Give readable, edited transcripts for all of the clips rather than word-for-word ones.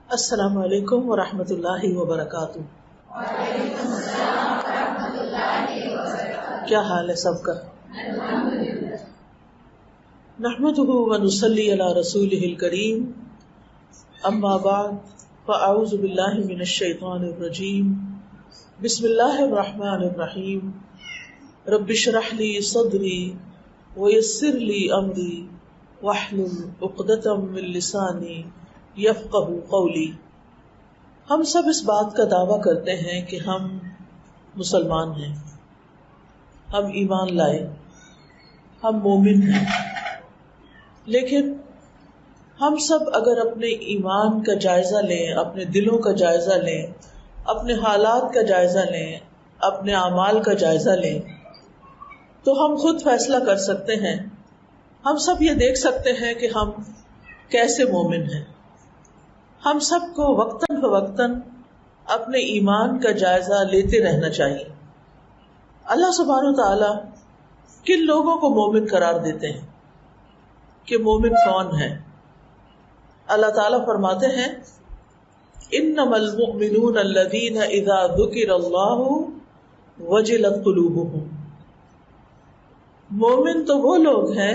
السلام علیکم ورحمۃ اللہ وبرکاتہ۔ وعلیکم السلام ورحمۃ اللہ وبرکاتہ۔ کیا حال ہے سب کا؟ نحمده ونصلی علی رسولہ الکریم، اما بعد فاعوذ باللہ من الشیطان الرجیم، بسم اللہ الرحمن الرحیم، رب اشرح لی صدری ویسر لی امری واحلل عقدۃ من لسانی یفقہوا قولی۔ ہم سب اس بات کا دعویٰ کرتے ہیں کہ ہم مسلمان ہیں، ہم ایمان لائے، ہم مومن ہیں، لیکن ہم سب اگر اپنے ایمان کا جائزہ لیں، اپنے دلوں کا جائزہ لیں، اپنے حالات کا جائزہ لیں، اپنے اعمال کا جائزہ لیں، تو ہم خود فیصلہ کر سکتے ہیں، ہم سب یہ دیکھ سکتے ہیں کہ ہم کیسے مومن ہیں۔ ہم سب کو وقتاً فوقتاً اپنے ایمان کا جائزہ لیتے رہنا چاہیے۔ اللہ سبحانہ وتعالی کن لوگوں کو مومن قرار دیتے ہیں کہ مومن کون ہے؟ اللہ تعالیٰ فرماتے ہیں انما المؤمنون الذین اذا ذکر اللہ وجلت قلوبہم۔ مومن تو وہ لوگ ہیں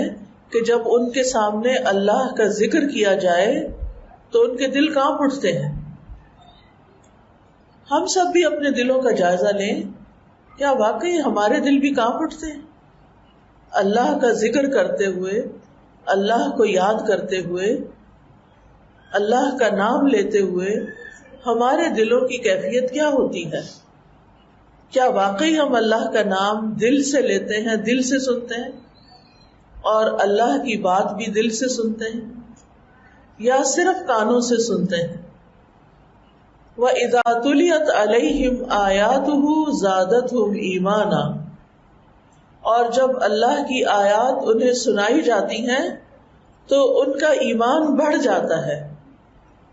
کہ جب ان کے سامنے اللہ کا ذکر کیا جائے تو ان کے دل کانپ اٹھتے ہیں۔ ہم سب بھی اپنے دلوں کا جائزہ لیں، کیا واقعی ہمارے دل بھی کانپ اٹھتے ہیں؟ اللہ کا ذکر کرتے ہوئے، اللہ کو یاد کرتے ہوئے، اللہ کا نام لیتے ہوئے ہمارے دلوں کی کیفیت کیا ہوتی ہے؟ کیا واقعی ہم اللہ کا نام دل سے لیتے ہیں، دل سے سنتے ہیں، اور اللہ کی بات بھی دل سے سنتے ہیں، یا صرف کانوں سے سنتے ہیں؟ وَإِذَا تُلِيَتْ عَلَيْهِمْ آيَاتُهُ زَادَتْهُمْ إِيمَانًا، اور جب اللہ کی آیات انہیں سنائی جاتی ہیں تو ان کا ایمان بڑھ جاتا ہے،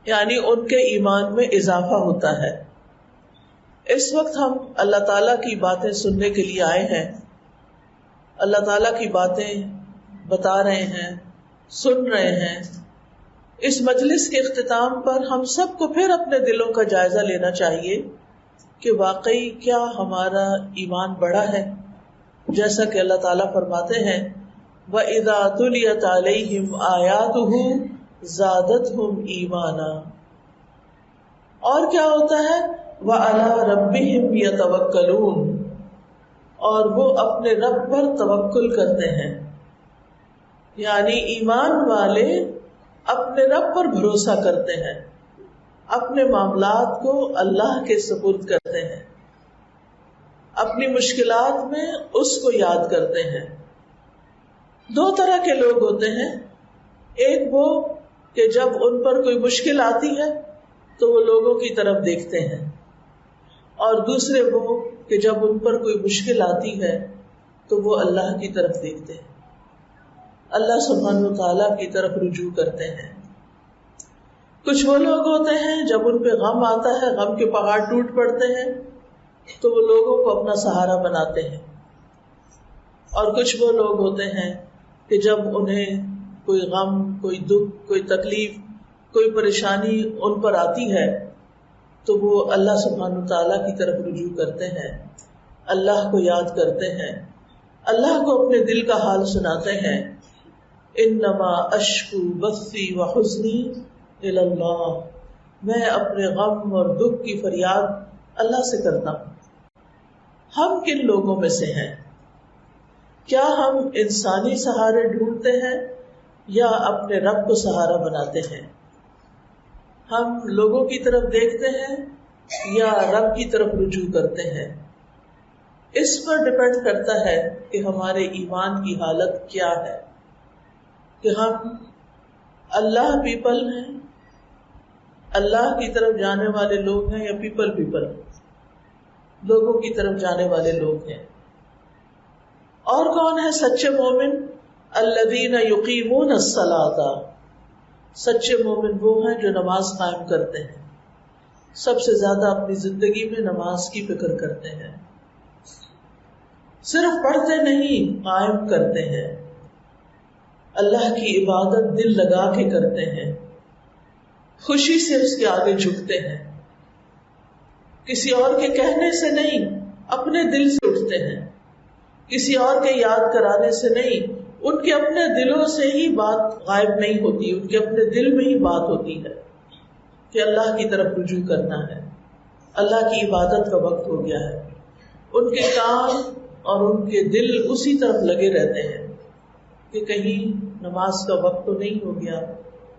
یعنی ان کے ایمان میں اضافہ ہوتا ہے۔ اس وقت ہم اللہ تعالیٰ کی باتیں سننے کے لیے آئے ہیں، اللہ تعالیٰ کی باتیں بتا رہے ہیں، سن رہے ہیں۔ اس مجلس کے اختتام پر ہم سب کو پھر اپنے دلوں کا جائزہ لینا چاہیے کہ واقعی کیا ہمارا ایمان بڑا ہے؟ جیسا کہ اللہ تعالیٰ فرماتے ہیں وَإِذَا تُلِيَتْ عَلَيْهِمْ آيَاتُهُ زَادَتْهُمْ إِيمَانًا، اور کیا ہوتا ہے وَعَلَىٰ رَبِّهِمْ يَتَوَكَّلُونَ، اور وہ اپنے رب پر توکل کرتے ہیں، یعنی ایمان والے اپنے رب پر بھروسہ کرتے ہیں، اپنے معاملات کو اللہ کے سپرد کرتے ہیں، اپنی مشکلات میں اس کو یاد کرتے ہیں۔ دو طرح کے لوگ ہوتے ہیں، ایک وہ کہ جب ان پر کوئی مشکل آتی ہے تو وہ لوگوں کی طرف دیکھتے ہیں، اور دوسرے وہ کہ جب ان پر کوئی مشکل آتی ہے تو وہ اللہ کی طرف دیکھتے ہیں، اللہ سبحانہ وتعالیٰ کی طرف رجوع کرتے ہیں۔ کچھ وہ لوگ ہوتے ہیں جب ان پہ غم آتا ہے، غم کے پہاڑ ٹوٹ پڑتے ہیں تو وہ لوگوں کو اپنا سہارا بناتے ہیں، اور کچھ وہ لوگ ہوتے ہیں کہ جب انہیں کوئی غم، کوئی دکھ، کوئی تکلیف، کوئی پریشانی ان پر آتی ہے تو وہ اللہ سبحانہ وتعالیٰ کی طرف رجوع کرتے ہیں، اللہ کو یاد کرتے ہیں، اللہ کو اپنے دل کا حال سناتے ہیں۔ انما اشکو بثی وحزنی الی اللہ، میں اپنے غم اور دکھ کی فریاد اللہ سے کرتا ہوں۔ ہم کن لوگوں میں سے ہیں؟ کیا ہم انسانی سہارے ڈھونڈتے ہیں یا اپنے رب کو سہارا بناتے ہیں؟ ہم لوگوں کی طرف دیکھتے ہیں یا رب کی طرف رجوع کرتے ہیں؟ اس پر ڈپینڈ کرتا ہے کہ ہمارے ایمان کی حالت کیا ہے، کہ ہم اللہ پیپل ہیں، اللہ کی طرف جانے والے لوگ ہیں، یا پیپل لوگوں کی طرف جانے والے لوگ ہیں۔ اور کون ہے سچے مومن؟ الذین یقیمون الصلاۃ، سچے مومن وہ ہیں جو نماز قائم کرتے ہیں، سب سے زیادہ اپنی زندگی میں نماز کی فکر کرتے ہیں، صرف پڑھتے نہیں قائم کرتے ہیں، اللہ کی عبادت دل لگا کے کرتے ہیں، خوشی سے اس کے آگے جھکتے ہیں، کسی اور کے کہنے سے نہیں، اپنے دل سے اٹھتے ہیں، کسی اور کے یاد کرانے سے نہیں، ان کے اپنے دلوں سے ہی بات غائب نہیں ہوتی، ان کے اپنے دل میں ہی بات ہوتی ہے کہ اللہ کی طرف رجوع کرنا ہے، اللہ کی عبادت کا وقت ہو گیا ہے۔ ان کے کام اور ان کے دل اسی طرف لگے رہتے ہیں کہ کہیں نماز کا وقت تو نہیں ہو گیا،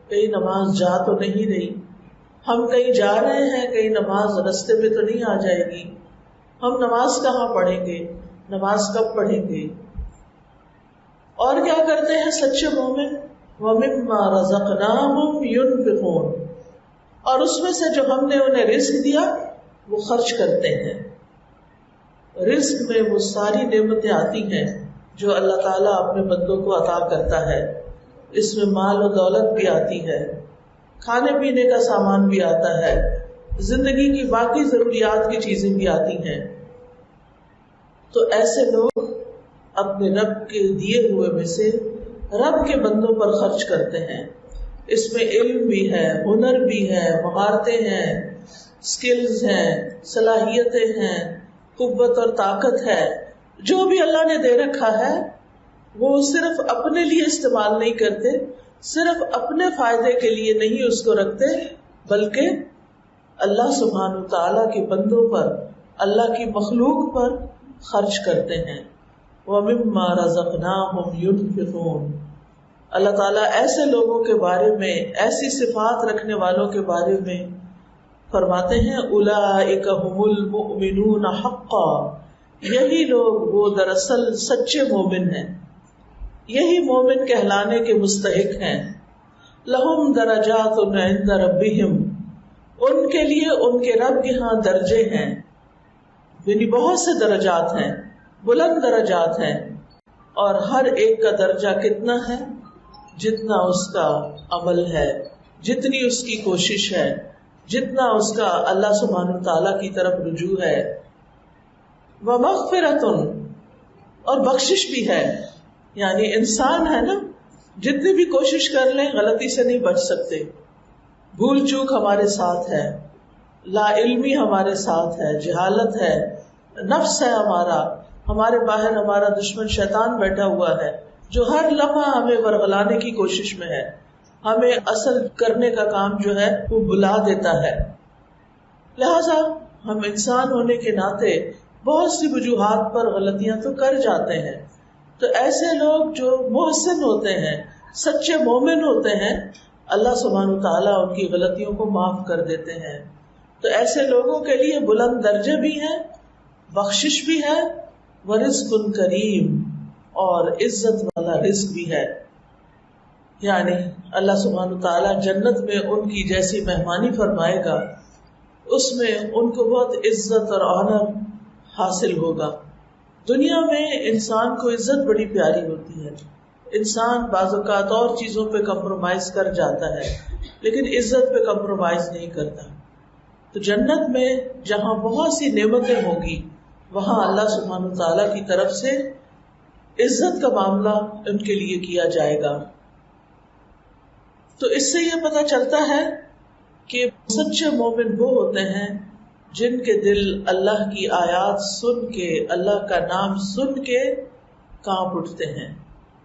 کہیں نماز جا تو نہیں رہی، ہم کہیں جا رہے ہیں، کہیں نماز رستے میں تو نہیں آ جائے گی، ہم نماز کہاں پڑھیں گے، نماز کب پڑھیں گے۔ اور کیا کرتے ہیں سچے مومن؟ وَمِمَّا رَزَقْنَاهُمْ يُنْفِقُونَ، اور اس میں سے جو ہم نے انہیں رزق دیا وہ خرچ کرتے ہیں۔ رزق میں وہ ساری نعمتیں آتی ہیں جو اللہ تعالیٰ اپنے بندوں کو عطا کرتا ہے، اس میں مال و دولت بھی آتی ہے، کھانے پینے کا سامان بھی آتا ہے، زندگی کی باقی ضروریات کی چیزیں بھی آتی ہیں۔ تو ایسے لوگ اپنے رب کے دیے ہوئے میں سے رب کے بندوں پر خرچ کرتے ہیں۔ اس میں علم بھی ہے، ہنر بھی ہے، مہارتیں ہیں، سکلز ہیں، صلاحیتیں ہیں، قوت اور طاقت ہے، جو بھی اللہ نے دے رکھا ہے وہ صرف اپنے لیے استعمال نہیں کرتے، صرف اپنے فائدے کے لیے نہیں اس کو رکھتے، بلکہ اللہ سبحانہ وتعالیٰ کے بندوں پر، اللہ کی مخلوق پر خرچ کرتے ہیں۔ وَمِمَّا رَزَقْنَاهُمْ يُنْفِقُونَ۔ اللہ تعالیٰ ایسے لوگوں کے بارے میں، ایسی صفات رکھنے والوں کے بارے میں فرماتے ہیں اولئک ھم المؤمنون حقا، یہی لوگ وہ دراصل سچے مومن ہیں، یہی مومن کہلانے کے مستحق ہیں۔ لہم درجات عند ربہم، ان کے لیے ان کے رب کے ہاں درجے ہیں، یعنی بہت سے درجات ہیں، بلند درجات ہیں، اور ہر ایک کا درجہ کتنا ہے؟ جتنا اس کا عمل ہے، جتنی اس کی کوشش ہے، جتنا اس کا اللہ سبحانہ وتعالیٰ کی طرف رجوع ہے۔ وَمَغْفِرَةٌ، اور بخشش بھی ہے، یعنی انسان ہے نا، جتنی بھی کوشش کر لیں غلطی سے نہیں بچ سکتے، بھول چوک ہمارے ساتھ ہے، لا علمی ہمارے ساتھ ہے، جہالت ہے، نفس ہے ہمارے باہر ہمارا دشمن شیطان بیٹھا ہوا ہے جو ہر لمحہ ہمیں ورغلانے کی کوشش میں ہے، ہمیں اصل کرنے کا کام جو ہے وہ بلا دیتا ہے۔ لہذا ہم انسان ہونے کے ناطے بہت سی وجوہات پر غلطیاں تو کر جاتے ہیں، تو ایسے لوگ جو محسن ہوتے ہیں، سچے مومن ہوتے ہیں، اللہ سبحانہ وتعالیٰ ان کی غلطیوں کو معاف کر دیتے ہیں۔ تو ایسے لوگوں کے لیے بلند درجے بھی ہیں، بخشش بھی ہے، ورزق کریم، اور عزت والا رزق بھی ہے۔ یعنی اللہ سبحانہ وتعالیٰ جنت میں ان کی جیسی مہمانی فرمائے گا، اس میں ان کو بہت عزت اور آنر حاصل ہوگا۔ دنیا میں انسان کو عزت بڑی پیاری ہوتی ہے، انسان بعض اوقات اور چیزوں پہ کمپرومائز کر جاتا ہے لیکن عزت پہ کمپرومائز نہیں کرتا۔ تو جنت میں جہاں بہت سی نعمتیں ہوں گی، وہاں اللہ سبحانہ وتعالیٰ کی طرف سے عزت کا معاملہ ان کے لیے کیا جائے گا۔ تو اس سے یہ پتہ چلتا ہے کہ سچے مومن وہ ہوتے ہیں جن کے دل اللہ کی آیات سن کے، اللہ کا نام سن کے کانپ اٹھتے ہیں۔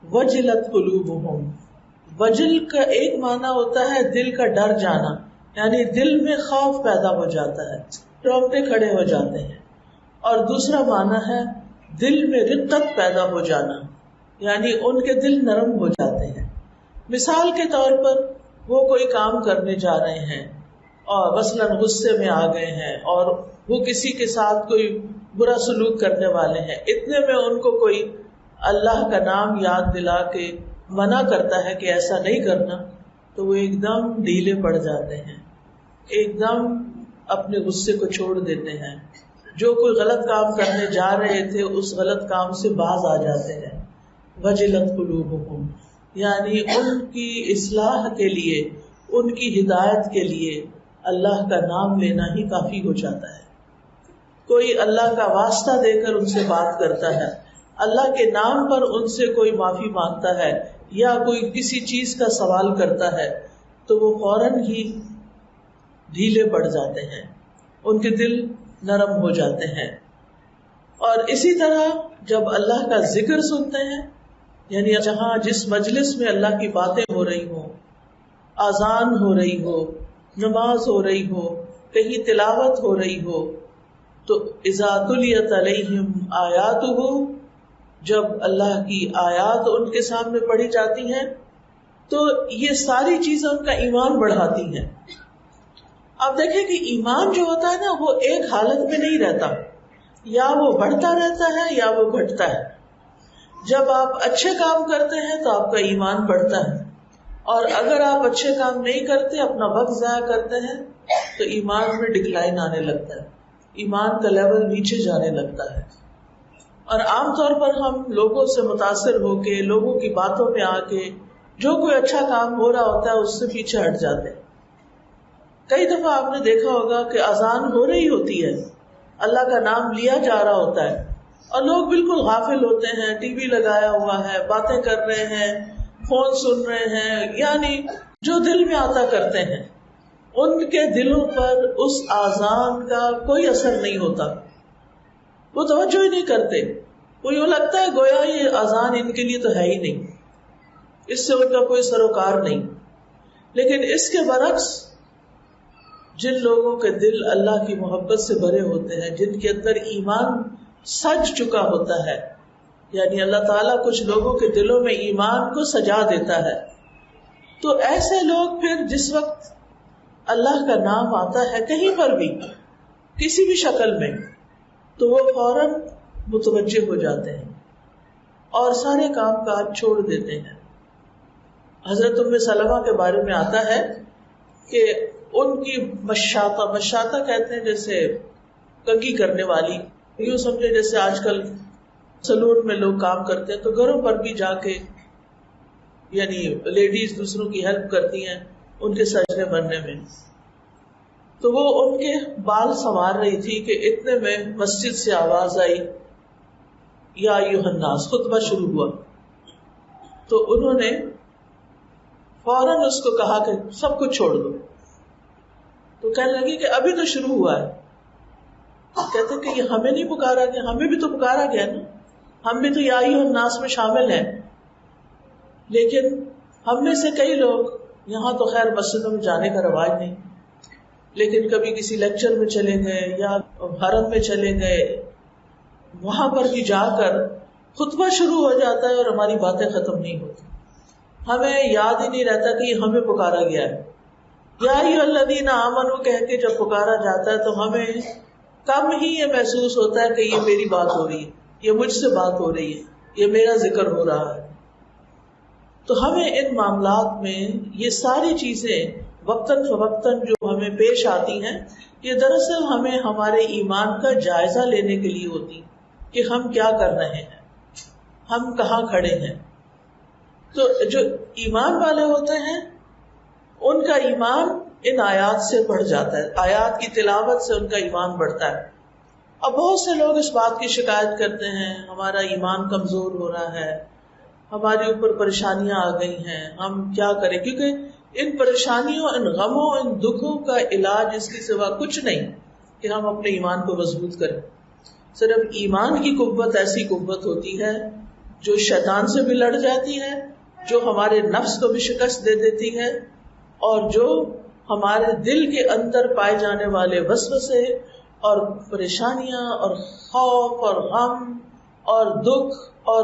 وجلت قلوبہم، وجل کا ایک معنی ہوتا ہے دل کا ڈر جانا، یعنی دل میں خوف پیدا ہو جاتا ہے، رونگٹے کھڑے ہو جاتے ہیں، اور دوسرا معنی ہے دل میں رقت پیدا ہو جانا، یعنی ان کے دل نرم ہو جاتے ہیں۔ مثال کے طور پر وہ کوئی کام کرنے جا رہے ہیں اور مثلاً غصے میں آ گئے ہیں اور وہ کسی کے ساتھ کوئی برا سلوک کرنے والے ہیں، اتنے میں ان کو کوئی اللہ کا نام یاد دلا کے منع کرتا ہے کہ ایسا نہیں کرنا، تو وہ ایک دم ڈھیلے پڑ جاتے ہیں، ایک دم اپنے غصے کو چھوڑ دیتے ہیں، جو کوئی غلط کام کرنے جا رہے تھے اس غلط کام سے باز آ جاتے ہیں۔ وجلت قلوبہم، یعنی ان کی اصلاح کے لیے، ان کی ہدایت کے لیے اللہ کا نام لینا ہی کافی ہو جاتا ہے۔ کوئی اللہ کا واسطہ دے کر ان سے بات کرتا ہے، اللہ کے نام پر ان سے کوئی معافی مانگتا ہے یا کوئی کسی چیز کا سوال کرتا ہے، تو وہ فوراً ہی ڈھیلے پڑ جاتے ہیں، ان کے دل نرم ہو جاتے ہیں. اور اسی طرح جب اللہ کا ذکر سنتے ہیں، یعنی جہاں جس مجلس میں اللہ کی باتیں ہو رہی ہوں، اذان ہو رہی ہو، نماز ہو رہی ہو، کہیں تلاوت ہو رہی ہو، تو اذا تلیت علیہم آیاتہ، جب اللہ کی آیات ان کے سامنے پڑھی جاتی ہیں تو یہ ساری چیزیں ان کا ایمان بڑھاتی ہیں. آپ دیکھیں کہ ایمان جو ہوتا ہے نا وہ ایک حالت میں نہیں رہتا، یا وہ بڑھتا رہتا ہے یا وہ گھٹتا ہے. جب آپ اچھے کام کرتے ہیں تو آپ کا ایمان بڑھتا ہے، اور اگر آپ اچھے کام نہیں کرتے، اپنا وقت ضائع کرتے ہیں، تو ایمان میں ڈکلائن آنے لگتا ہے، ایمان کا لیول نیچے جانے لگتا ہے. اور عام طور پر ہم لوگوں سے متاثر ہو کے، لوگوں کی باتوں میں آ کے، جو کوئی اچھا کام ہو رہا ہوتا ہے اس سے پیچھے ہٹ جاتے ہیں. کئی دفعہ آپ نے دیکھا ہوگا کہ اذان ہو رہی ہوتی ہے، اللہ کا نام لیا جا رہا ہوتا ہے، اور لوگ بالکل غافل ہوتے ہیں، ٹی وی لگایا ہوا ہے، باتیں کر رہے ہیں، فون سن رہے ہیں، یعنی جو دل میں آتا کرتے ہیں. ان کے دلوں پر اس اذان کا کوئی اثر نہیں ہوتا، وہ توجہ ہی نہیں کرتے. وہ یوں لگتا ہے گویا یہ اذان ان کے لیے تو ہے ہی نہیں، اس سے ان کا کوئی سروکار نہیں. لیکن اس کے برعکس جن لوگوں کے دل اللہ کی محبت سے بھرے ہوتے ہیں، جن کے اندر ایمان سج چکا ہوتا ہے، یعنی اللہ تعالیٰ کچھ لوگوں کے دلوں میں ایمان کو سجا دیتا ہے، تو ایسے لوگ پھر جس وقت اللہ کا نام آتا ہے کہیں پر بھی، کسی بھی شکل میں، تو وہ فوراً متوجہ ہو جاتے ہیں اور سارے کام کاج چھوڑ دیتے ہیں. حضرت ام سلمہ کے بارے میں آتا ہے کہ ان کی مشاطہ کہتے ہیں جیسے کنگھی کرنے والی، یوں سمجھے جیسے آج کل سلون میں لوگ کام کرتے ہیں تو گھروں پر بھی جا کے یعنی لیڈیز دوسروں کی ہیلپ کرتی ہیں ان کے سجنے بننے میں. تو وہ ان کے بال سنوار رہی تھی کہ اتنے میں مسجد سے آواز آئی، یا ایھا الناس، خطبہ شروع ہوا. تو انہوں نے فوراً اس کو کہا کہ سب کچھ چھوڑ دو. تو کہنے لگی کہ ابھی تو شروع ہوا ہے. کہتے کہ یہ ہمیں نہیں پکارا گیا، ہمیں بھی تو پکارا گیا نا، ہم بھی تو یا ایھا الناس میں شامل ہیں. لیکن ہم میں سے کئی لوگ، یہاں تو خیر مسجدوں میں جانے کا رواج نہیں، لیکن کبھی کسی لیکچر میں چلے گئے یا حرم میں چلے گئے، وہاں پر بھی جا کر خطبہ شروع ہو جاتا ہے اور ہماری باتیں ختم نہیں ہوتی، ہمیں یاد ہی نہیں رہتا کہ یہ ہمیں پکارا گیا ہے. یا ایھا الذین آمنوا کہہ کے جب پکارا جاتا ہے تو ہمیں کم ہی یہ محسوس ہوتا ہے کہ یہ میری بات ہو رہی ہے، یہ مجھ سے بات ہو رہی ہے، یہ میرا ذکر ہو رہا ہے. تو ہمیں ان معاملات میں یہ ساری چیزیں وقتاً فوقتاً جو ہمیں پیش آتی ہیں، یہ دراصل ہمیں ہمارے ایمان کا جائزہ لینے کے لیے ہوتی کہ ہم کیا کر رہے ہیں، ہم کہاں کھڑے ہیں. تو جو ایمان والے ہوتے ہیں ان کا ایمان ان آیات سے بڑھ جاتا ہے، آیات کی تلاوت سے ان کا ایمان بڑھتا ہے. اب بہت سے لوگ اس بات کی شکایت کرتے ہیں ہمارا ایمان کمزور ہو رہا ہے، ہمارے اوپر پریشانیاں آ گئی ہیں، ہم کیا کریں، کیونکہ ان پریشانیوں، ان غموں، ان دکھوں کا علاج اس کے سوا کچھ نہیں کہ ہم اپنے ایمان کو مضبوط کریں. صرف ایمان کی قوت ایسی قوت ہوتی ہے جو شیطان سے بھی لڑ جاتی ہے، جو ہمارے نفس کو بھی شکست دے دیتی ہے، اور جو ہمارے دل کے اندر پائے جانے والے وسوسے اور پریشانیاں اور خوف اور غم اور دکھ اور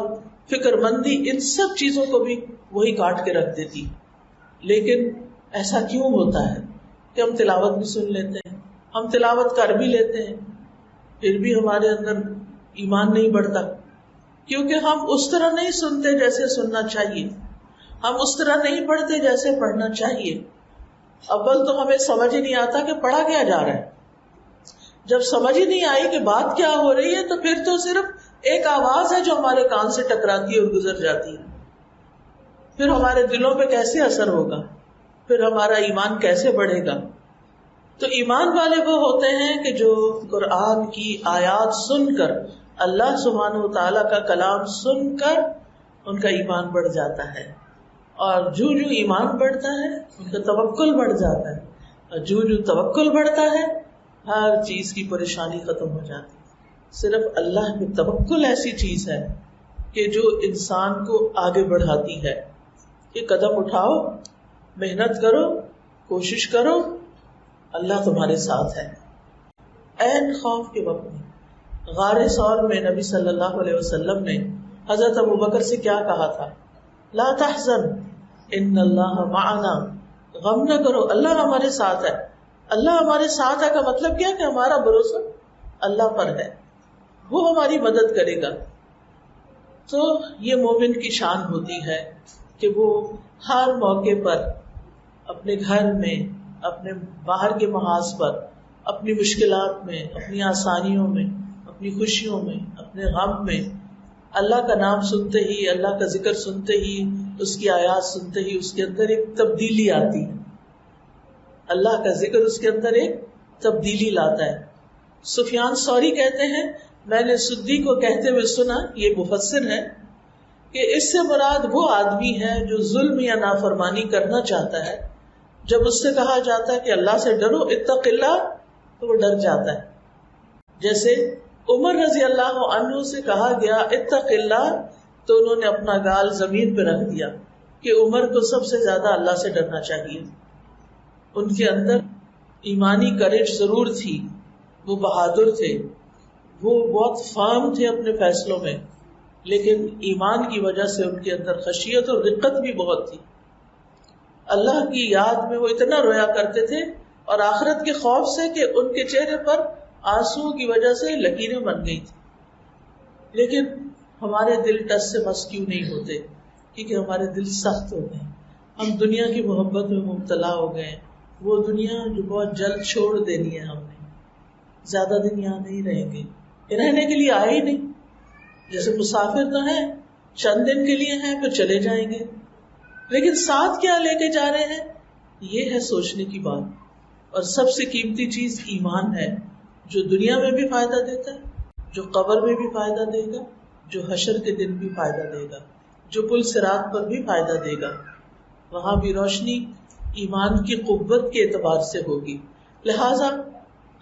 فکر مندی، ان سب چیزوں کو بھی وہی کاٹ کے رکھ دیتی. لیکن ایسا کیوں ہوتا ہے کہ ہم تلاوت بھی سن لیتے ہیں، ہم تلاوت کر بھی لیتے ہیں، پھر بھی ہمارے اندر ایمان نہیں بڑھتا؟ کیونکہ ہم اس طرح نہیں سنتے جیسے سننا چاہیے، ہم اس طرح نہیں پڑھتے جیسے پڑھنا چاہیے. اول تو ہمیں سمجھ ہی نہیں آتا کہ پڑھا کیا جا رہا ہے. جب سمجھ ہی نہیں آئی کہ بات کیا ہو رہی ہے تو پھر تو صرف ایک آواز ہے جو ہمارے کان سے ٹکراتی ہے اور گزر جاتی ہے. پھر ہمارے دلوں پہ کیسے اثر ہوگا، پھر ہمارا ایمان کیسے بڑھے گا؟ تو ایمان والے وہ ہوتے ہیں کہ جو قرآن کی آیات سن کر، اللہ سبحانہ و تعالیٰ کا کلام سن کر ان کا ایمان بڑھ جاتا ہے، اور جو ایمان بڑھتا ہے ان کا توکل بڑھ جاتا ہے. اور جو توکل بڑھتا ہے ہر چیز کی پریشانی ختم ہو جاتی ہے۔ صرف اللہ میں توکل ایسی چیز ہے کہ جو انسان کو آگے بڑھاتی ہے کہ قدم اٹھاؤ، محنت کرو، کوشش کرو، اللہ تمہارے ساتھ ہے۔ عین خوف کے وقت میں غار ثور میں نبی صلی اللہ علیہ وسلم نے حضرت ابوبکر سے کیا کہا تھا؟ لا تحزن ان اللہ معنا، غم نہ کرو، اللہ ہمارے ساتھ ہے۔ اللہ ہمارے ساتھ ہے کا مطلب کیا کہ ہمارا بھروسہ اللہ پر ہے، وہ ہماری مدد کرے گا۔ تو یہ مومن کی شان ہوتی ہے کہ وہ ہر موقع پر اپنے گھر میں، اپنے باہر کے محاذ پر، اپنی مشکلات میں، اپنی آسانیوں میں، اپنی خوشیوں میں، اپنے غم میں اللہ کا نام سنتے ہی، اللہ کا ذکر سنتے ہی، اس کی آیات سنتے ہی اس کے اندر ایک تبدیلی آتی ہے۔ اللہ کا ذکر اس کے اندر ایک تبدیلی لاتا ہے۔ سفیان ثوری کہتے ہیں میں نے سدی کو کہتے ہوئے سنا، یہ مفسر ہے، کہ اس سے مراد وہ آدمی ہے جو ظلم یا نافرمانی کرنا چاہتا ہے، جب اس سے کہا جاتا ہے کہ اللہ سے ڈرو، اتق اللہ، تو وہ ڈر جاتا ہے۔ جیسے عمر رضی اللہ عنہ سے کہا گیا اتق اللہ، تو انہوں نے اپنا گال زمین پہ رکھ دیا کہ عمر کو سب سے زیادہ اللہ سے ڈرنا چاہیے۔ ان کے اندر ایمانی کریج ضرور تھی، وہ بہادر تھے، وہ بہت فارم تھے اپنے فیصلوں میں، لیکن ایمان کی وجہ سے ان کے اندر خشیت اور رقت بھی بہت تھی۔ اللہ کی یاد میں وہ اتنا رویا کرتے تھے اور آخرت کے خوف سے کہ ان کے چہرے پر آنسو کی وجہ سے لکیریں بن گئی تھی۔ لیکن ہمارے دل ٹس سے مس کیوں نہیں ہوتے؟ کیونکہ ہمارے دل سخت ہو گئے، ہم دنیا کی محبت میں مبتلا ہو گئے، وہ دنیا جو بہت جلد چھوڑ دینی ہے، ہم نے زیادہ دن یہاں نہیں رہیں گے، رہنے کے لیے آئے ہی نہیں، جیسے مسافر تو ہیں، چند دن کے لیے ہیں پھر چلے جائیں گے، لیکن ساتھ کیا لے کے جا رہے ہیں، یہ ہے سوچنے کی بات۔ اور سب سے قیمتی چیز ایمان ہے، جو دنیا میں بھی فائدہ دیتا ہے، جو قبر میں بھی فائدہ دے گا، جو حشر کے دن بھی فائدہ دے گا، جو پل صراط پر بھی فائدہ دے گا۔ وہاں بھی روشنی ایمان کی قوت کے اعتبار سے ہوگی۔ لہذا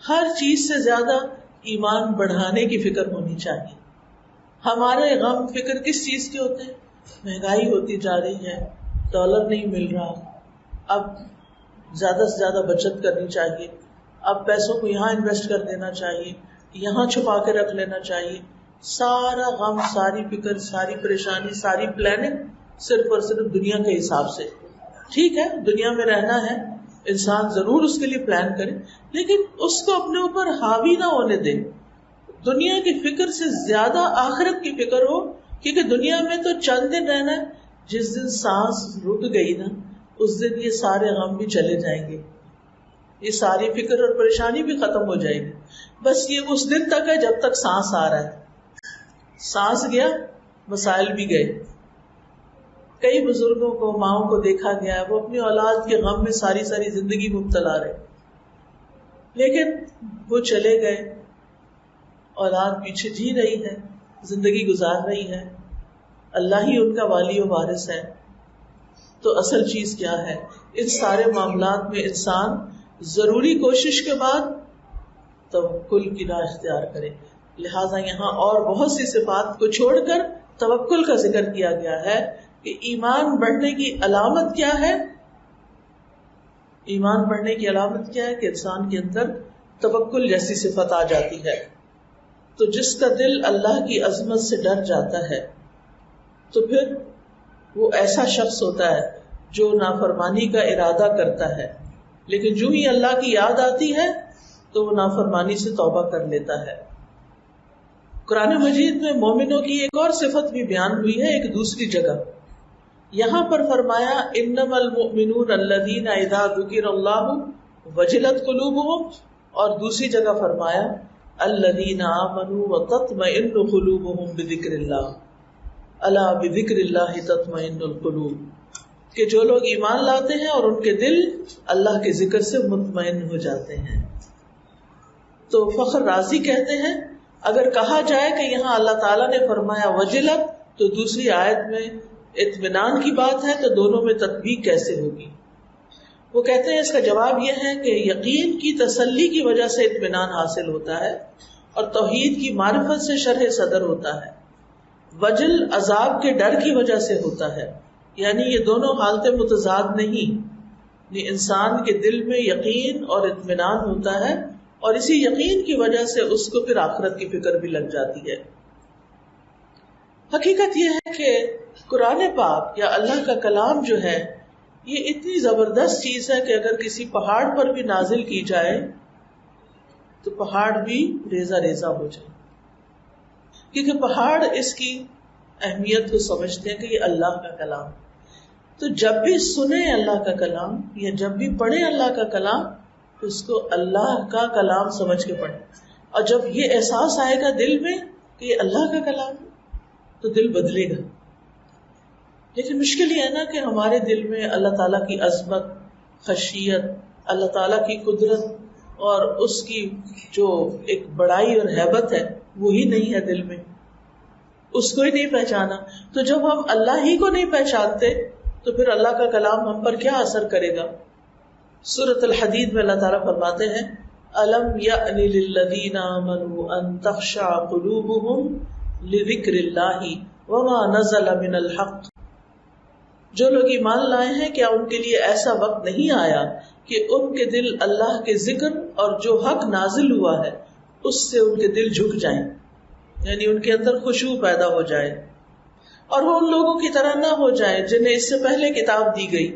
ہر چیز سے زیادہ ایمان بڑھانے کی فکر ہونی چاہیے۔ ہمارے غم فکر کس چیز کے ہوتے ہیں؟ مہنگائی ہوتی جا رہی ہے، ڈالر نہیں مل رہا، اب زیادہ سے زیادہ بچت کرنی چاہیے، اب پیسوں کو یہاں انویسٹ کر دینا چاہیے، یہاں چھپا کے رکھ لینا چاہیے۔ سارا غم، ساری فکر، ساری پریشانی، ساری پلاننگ صرف اور صرف دنیا کے حساب سے۔ ٹھیک ہے، دنیا میں رہنا ہے، انسان ضرور اس کے لیے پلان کرے، لیکن اس کو اپنے اوپر حاوی نہ ہونے دے۔ دنیا کی فکر سے زیادہ آخرت کی فکر ہو، کیونکہ دنیا میں تو چند دن رہنا ہے، جس دن سانس رک گئی نا، اس دن یہ سارے غم بھی چلے جائیں گے، یہ ساری فکر اور پریشانی بھی ختم ہو جائے گی۔ بس یہ اس دن تک ہے جب تک سانس آ رہا ہے، سانس گیا مسائل بھی گئے۔ کئی بزرگوں کو، ماؤں کو دیکھا گیا ہے، وہ اپنی اولاد کے غم میں ساری ساری زندگی مبتلا رہے، لیکن وہ چلے گئے، اولاد پیچھے جی رہی ہے، زندگی گزار رہی ہے، اللہ ہی ان کا والی و وارث ہے۔ تو اصل چیز کیا ہے؟ ان سارے معاملات میں انسان ضروری کوشش کے بعد توکل کی راہ اختیار کرے۔ لہٰذا یہاں اور بہت سی صفات کو چھوڑ کر توکل کا ذکر کیا گیا ہے کہ ایمان بڑھنے کی علامت کیا ہے؟ ایمان بڑھنے کی علامت کیا ہے؟ کہ انسان کے اندر توکل جیسی صفت آ جاتی ہے۔ تو جس کا دل اللہ کی عظمت سے ڈر جاتا ہے تو پھر وہ ایسا شخص ہوتا ہے جو نافرمانی کا ارادہ کرتا ہے، لیکن جو ہی اللہ کی یاد آتی ہے تو وہ نافرمانی سے توبہ کر لیتا ہے۔ قرآن مجید میں مومنوں کی ایک اور صفت بھی بیان ہوئی ہے ایک دوسری جگہ۔ یہاں پر فرمایا انما المؤمنون الذین اذا ذکر اللہ وجلت قلوبہم، اور دوسری جگہ فرمایا الذین آمنوا وتطمئن قلوبہم بذکر اللہ، الا بذکر اللہ تطمئن القلوب، کہ جو لوگ ایمان لاتے ہیں اور ان کے دل اللہ کے ذکر سے مطمئن ہو جاتے ہیں۔ تو فخر رازی کہتے ہیں اگر کہا جائے کہ یہاں اللہ تعالیٰ نے فرمایا وجلت تو دوسری آیت میں اطمینان کی بات ہے، تو دونوں میں تطبیق کیسے ہوگی؟ وہ کہتے ہیں اس کا جواب یہ ہے کہ یقین کی تسلی کی وجہ سے اطمینان حاصل ہوتا ہے اور توحید کی معرفت سے شرح صدر ہوتا ہے. وجل عذاب کے ڈر کی وجہ سے ہوتا ہے. یعنی یہ دونوں حالتیں متضاد نہیں. یہ انسان کے دل میں یقین اور اطمینان ہوتا ہے اور اسی یقین کی وجہ سے اس کو پھر آخرت کی فکر بھی لگ جاتی ہے. حقیقت یہ ہے کہ قرآن پاک یا اللہ کا کلام جو ہے یہ اتنی زبردست چیز ہے کہ اگر کسی پہاڑ پر بھی نازل کی جائے تو پہاڑ بھی ریزہ ریزہ ہو جائے، کیونکہ پہاڑ اس کی اہمیت کو سمجھتے ہیں کہ یہ اللہ کا کلام. تو جب بھی سنیں اللہ کا کلام یا جب بھی پڑھیں اللہ کا کلام تو اس کو اللہ کا کلام سمجھ کے پڑھیں. اور جب یہ احساس آئے گا دل میں کہ یہ اللہ کا کلام ہے تو دل بدلے گا. لیکن مشکل یہ ہے نا کہ ہمارے دل میں اللہ تعالیٰ کی عظمت، خشیت، اللہ تعالیٰ کی قدرت اور اس کی جو ایک بڑائی اور ہیبت ہے وہی نہیں ہے دل میں، اس کو ہی نہیں پہچانا. تو جب ہم اللہ ہی کو نہیں پہچانتے تو پھر اللہ کا کلام ہم پر کیا اثر کرے گا؟ سورۃ الحدید میں اللہ تعالیٰ فرماتے ہیں أَلَمْ يَأْنِ لِلَّذِينَ آمَنُوا أَن تَخْشَعَ قُلُوبُهُمْ لِذِكْرِ اللَّهِ وَمَا نَزَلَ مِنَ الْحَقِّ. جو لوگ ایمان لائے ہیں کیا ان کے لیے ایسا وقت نہیں آیا کہ ان کے دل اللہ کے ذکر اور جو حق نازل ہوا ہے اس سے ان کے دل جھک جائیں، یعنی ان کے اندر خشوع پیدا ہو جائے، اور وہ ان لوگوں کی طرح نہ ہو جائیں جنہیں اس سے پہلے کتاب دی گئی،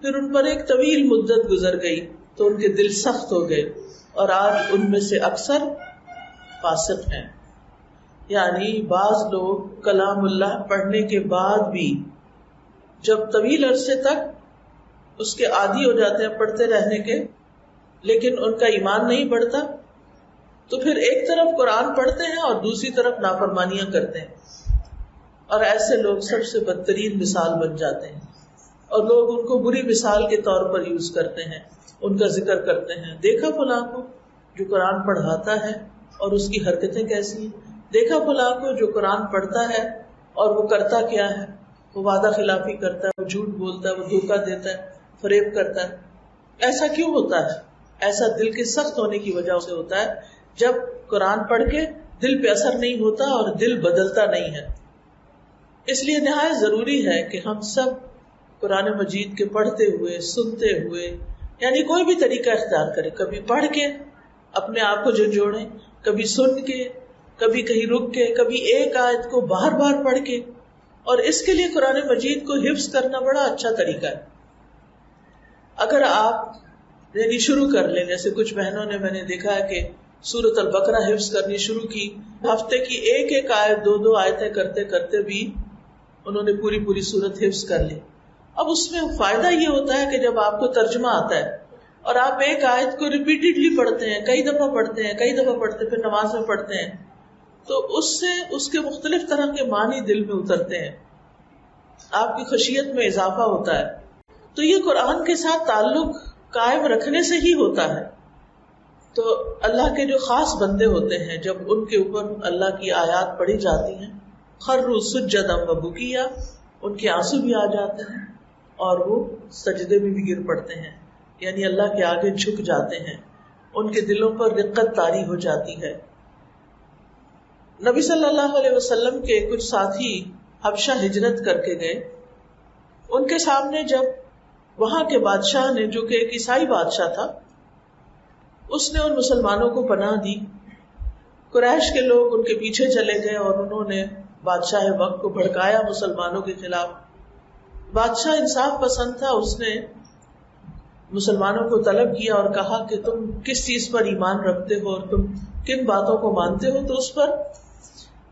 پھر ان پر ایک طویل مدت گزر گئی تو ان کے دل سخت ہو گئے اور آج ان میں سے اکثر فاسق ہیں. یعنی بعض لوگ کلام اللہ پڑھنے کے بعد بھی جب طویل عرصے تک اس کے عادی ہو جاتے ہیں پڑھتے رہنے کے، لیکن ان کا ایمان نہیں بڑھتا، تو پھر ایک طرف قرآن پڑھتے ہیں اور دوسری طرف نافرمانیاں کرتے ہیں، اور ایسے لوگ سب سے بدترین مثال بن جاتے ہیں، اور لوگ ان کو بری مثال کے طور پر یوز کرتے ہیں، ان کا ذکر کرتے ہیں. دیکھا فلاں کو جو قرآن پڑھاتا ہے اور اس کی حرکتیں کیسی ہیں، دیکھا فلاں کو جو قرآن پڑھتا ہے اور وہ کرتا کیا ہے، وہ وعدہ خلافی کرتا ہے، وہ جھوٹ بولتا ہے، وہ دھوکہ دیتا ہے، فریب کرتا ہے. ایسا کیوں ہوتا ہے؟ ایسا دل کے سخت ہونے کی وجہ سے ہوتا ہے. جب قرآن پڑھ کے دل پہ اثر نہیں ہوتا اور دل بدلتا نہیں ہے. اس لیے نہایت ضروری ہے کہ ہم سب قرآن مجید کے پڑھتے ہوئے، سنتے ہوئے، یعنی کوئی بھی طریقہ اختیار کریں، کبھی پڑھ کے اپنے آپ کو جھنجھوڑیں، کبھی سن کے، کبھی کہیں رک کے، کبھی ایک آیت کو بار بار پڑھ کے. اور اس کے لیے قرآن مجید کو حفظ کرنا بڑا اچھا طریقہ ہے. اگر آپ یعنی شروع کر لیں، جیسے کچھ بہنوں نے میں نے دیکھا ہے کہ سورۃ البقرہ حفظ کرنی شروع کی، ہفتے کی ایک ایک آیت، دو دو آیتیں کرتے کرتے بھی انہوں نے پوری پوری سورت حفظ کر لی. اب اس میں فائدہ یہ ہوتا ہے کہ جب آپ کو ترجمہ آتا ہے اور آپ ایک آیت کو ریپیٹڈلی پڑھتے ہیں، کئی دفعہ پڑھتے ہیں، کئی دفعہ پڑھتے ہیں، پھر نماز میں پڑھتے ہیں، تو اس سے اس کے مختلف طرح کے معنی دل میں اترتے ہیں، آپ کی خشیت میں اضافہ ہوتا ہے. تو یہ قرآن کے ساتھ تعلق قائم رکھنے سے ہی ہوتا ہے. تو اللہ کے جو خاص بندے ہوتے ہیں جب ان کے اوپر اللہ کی آیات پڑھی جاتی ہیں، خروا سجدا وبکیا، ان کے آنسو بھی آ جاتے ہیں اور وہ سجدے میں بھی گر پڑتے ہیں، یعنی اللہ کے آگے جھک جاتے ہیں، ان کے دلوں پر رقت طاری ہو جاتی ہے. نبی صلی اللہ علیہ وسلم کے کچھ ساتھی حبشہ ہجرت کر کے گئے. ان کے سامنے جب وہاں کے بادشاہ نے، جو کہ ایک عیسائی بادشاہ تھا، اس نے ان مسلمانوں کو پناہ دی. قریش کے لوگ ان کے پیچھے چلے گئے اور انہوں نے بادشاہ وقت کو بھڑکایا مسلمانوں کے خلاف. بادشاہ انصاف پسند تھا، اس نے مسلمانوں کو طلب کیا اور کہا کہ تم کس چیز پر ایمان رکھتے ہو اور تم کن باتوں کو مانتے ہو. تو اس پر